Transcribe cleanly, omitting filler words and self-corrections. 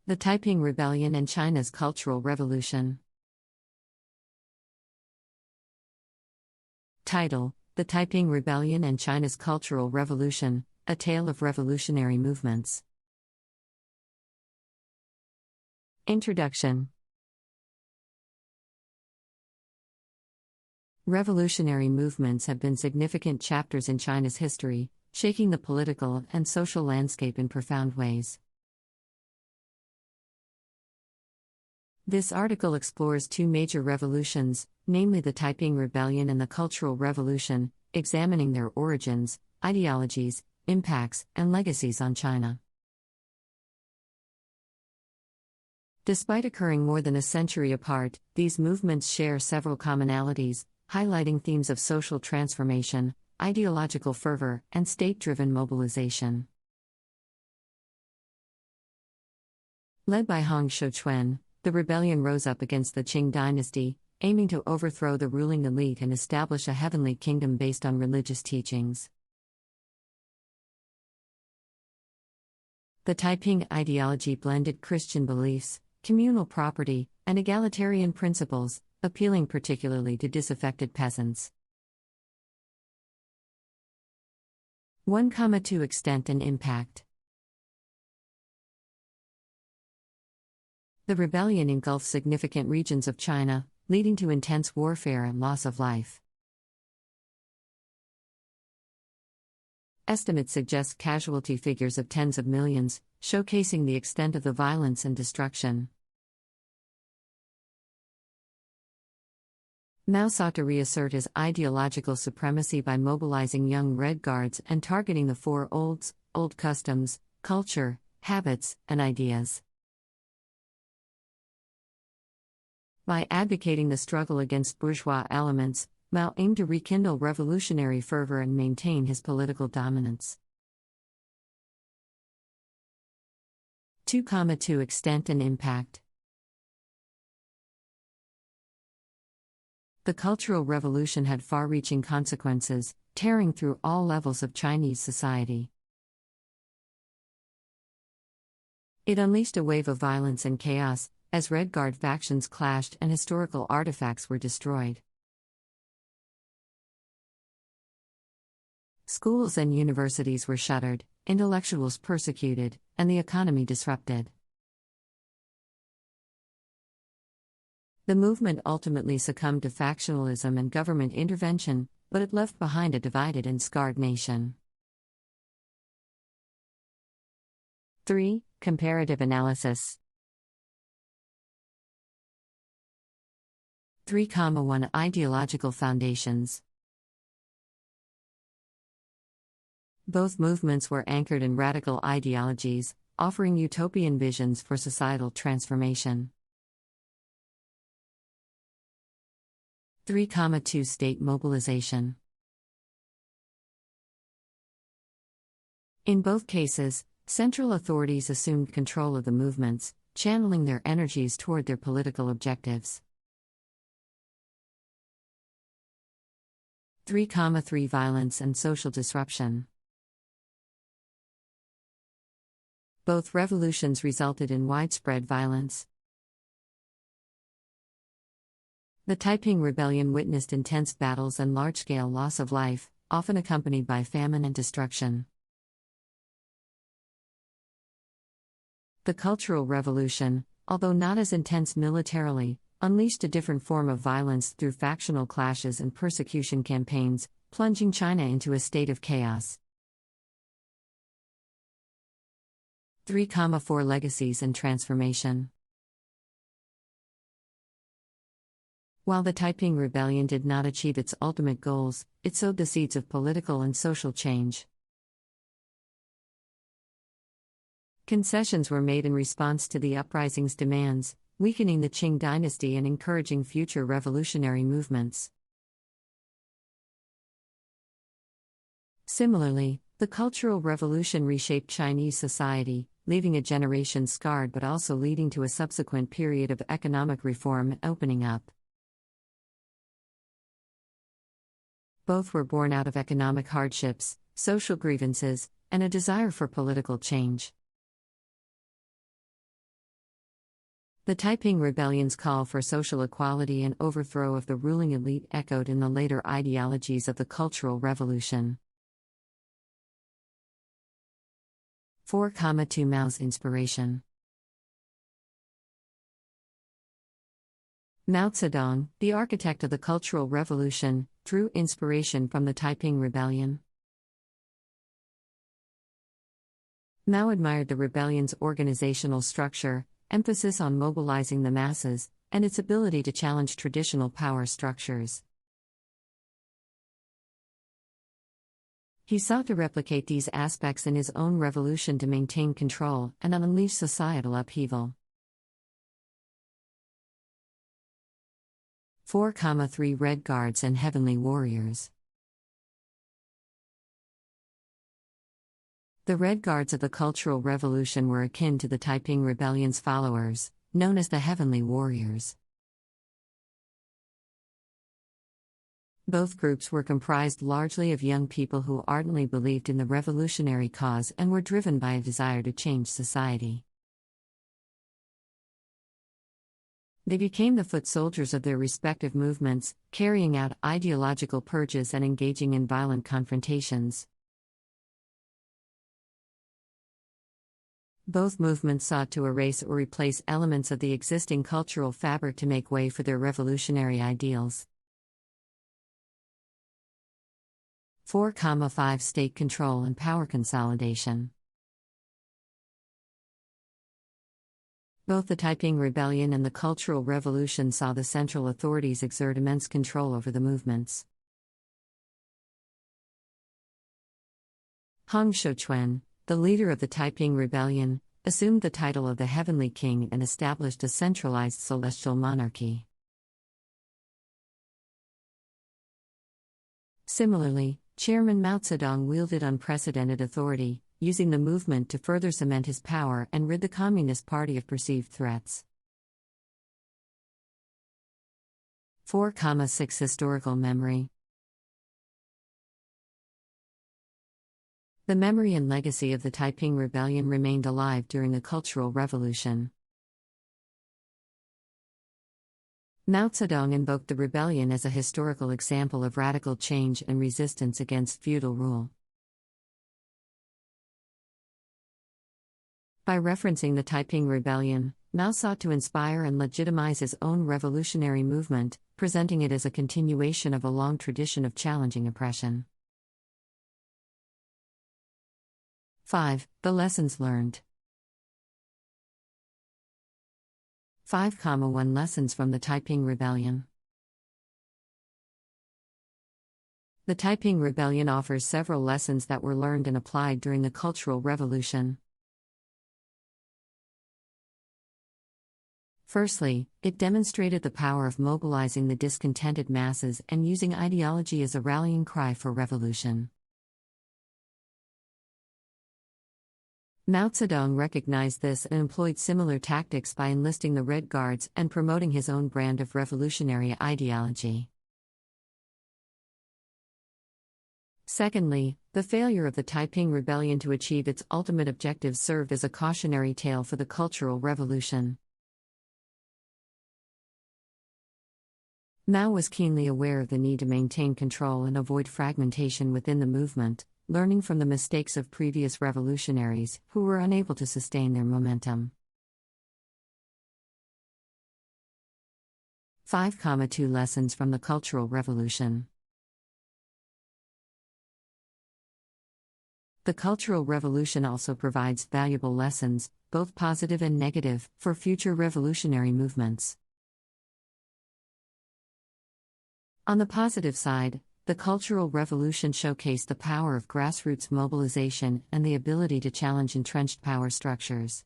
The Taiping Rebellion and China's Cultural Revolution. Title: The Taiping Rebellion and China's Cultural Revolution, A Tale of Revolutionary Movements. Introduction. Revolutionary movements have been significant chapters in China's history, shaking the political and social landscape in profound ways. This article explores two major revolutions, namely the Taiping Rebellion and the Cultural Revolution, examining their origins, ideologies, impacts, and legacies on China. Despite occurring more than a century apart, these movements share several commonalities, highlighting themes of social transformation, ideological fervor, and state-driven mobilization. Led by Hong Xiuquan, the rebellion rose up against the Qing dynasty, aiming to overthrow the ruling elite and establish a heavenly kingdom based on religious teachings. The Taiping ideology blended Christian beliefs, communal property, and egalitarian principles, appealing particularly to disaffected peasants. 1,2 Extent and impact. The rebellion engulfed significant regions of China, leading to intense warfare and loss of life. Estimates suggest casualty figures of tens of millions, showcasing the extent of the violence and destruction. Mao sought to reassert his ideological supremacy by mobilizing young Red Guards and targeting the four olds, old customs, culture, habits, and ideas. By advocating the struggle against bourgeois elements, Mao aimed to rekindle revolutionary fervor and maintain his political dominance. 2,2 Extent and impact. The Cultural Revolution had far-reaching consequences, tearing through all levels of Chinese society. It unleashed a wave of violence and chaos, as Red Guard factions clashed and historical artifacts were destroyed. Schools and universities were shuttered, intellectuals persecuted, and the economy disrupted. The movement ultimately succumbed to factionalism and government intervention, but it left behind a divided and scarred nation. 3. Comparative analysis. 3,1 Ideological foundations. Both movements were anchored in radical ideologies, offering utopian visions for societal transformation. 3,2 State mobilization. In both cases, central authorities assumed control of the movements, channeling their energies toward their political objectives. 3,3 Violence and social disruption. Both revolutions resulted in widespread violence. The Taiping Rebellion witnessed intense battles and large-scale loss of life, often accompanied by famine and destruction. The Cultural Revolution, although not as intense militarily, unleashed a different form of violence through factional clashes and persecution campaigns, plunging China into a state of chaos. 3,4 Legacies and transformation. While the Taiping Rebellion did not achieve its ultimate goals, it sowed the seeds of political and social change. Concessions were made in response to the uprising's demands, weakening the Qing dynasty and encouraging future revolutionary movements. Similarly, the Cultural Revolution reshaped Chinese society, leaving a generation scarred but also leading to a subsequent period of economic reform and opening up. Both were born out of economic hardships, social grievances, and a desire for political change. The Taiping Rebellion's call for social equality and overthrow of the ruling elite echoed in the later ideologies of the Cultural Revolution. 4,2 Mao's inspiration. Mao Zedong, the architect of the Cultural Revolution, drew inspiration from the Taiping Rebellion. Mao admired the rebellion's organizational structure, emphasis on mobilizing the masses, and its ability to challenge traditional power structures. He sought to replicate these aspects in his own revolution to maintain control and unleash societal upheaval. 4,3 Red Guards and Heavenly Warriors. The Red Guards of the Cultural Revolution were akin to the Taiping Rebellion's followers, known as the Heavenly Warriors. Both groups were comprised largely of young people who ardently believed in the revolutionary cause and were driven by a desire to change society. They became the foot soldiers of their respective movements, carrying out ideological purges and engaging in violent confrontations. Both movements sought to erase or replace elements of the existing cultural fabric to make way for their revolutionary ideals. 4,5 State control and power consolidation. Both the Taiping Rebellion and the Cultural Revolution saw the central authorities exert immense control over the movements. Hong Xiuquan, the leader of the Taiping Rebellion, assumed the title of the Heavenly King and established a centralized celestial monarchy. Similarly, Chairman Mao Zedong wielded unprecedented authority, using the movement to further cement his power and rid the Communist Party of perceived threats. 4,6 Historical memory. The memory and legacy of the Taiping Rebellion remained alive during the Cultural Revolution. Mao Zedong invoked the rebellion as a historical example of radical change and resistance against feudal rule. By referencing the Taiping Rebellion, Mao sought to inspire and legitimize his own revolutionary movement, presenting it as a continuation of a long tradition of challenging oppression. 5. The lessons learned. 5,1 Lessons from the Taiping Rebellion. The Taiping Rebellion offers several lessons that were learned and applied during the Cultural Revolution. Firstly, it demonstrated the power of mobilizing the discontented masses and using ideology as a rallying cry for revolution. Mao Zedong recognized this and employed similar tactics by enlisting the Red Guards and promoting his own brand of revolutionary ideology. Secondly, the failure of the Taiping Rebellion to achieve its ultimate objectives served as a cautionary tale for the Cultural Revolution. Mao was keenly aware of the need to maintain control and avoid fragmentation within the movement, learning from the mistakes of previous revolutionaries who were unable to sustain their momentum. 5,2 Lessons from the Cultural Revolution. The Cultural Revolution also provides valuable lessons, both positive and negative, for future revolutionary movements. On the positive side, the Cultural Revolution showcased the power of grassroots mobilization and the ability to challenge entrenched power structures.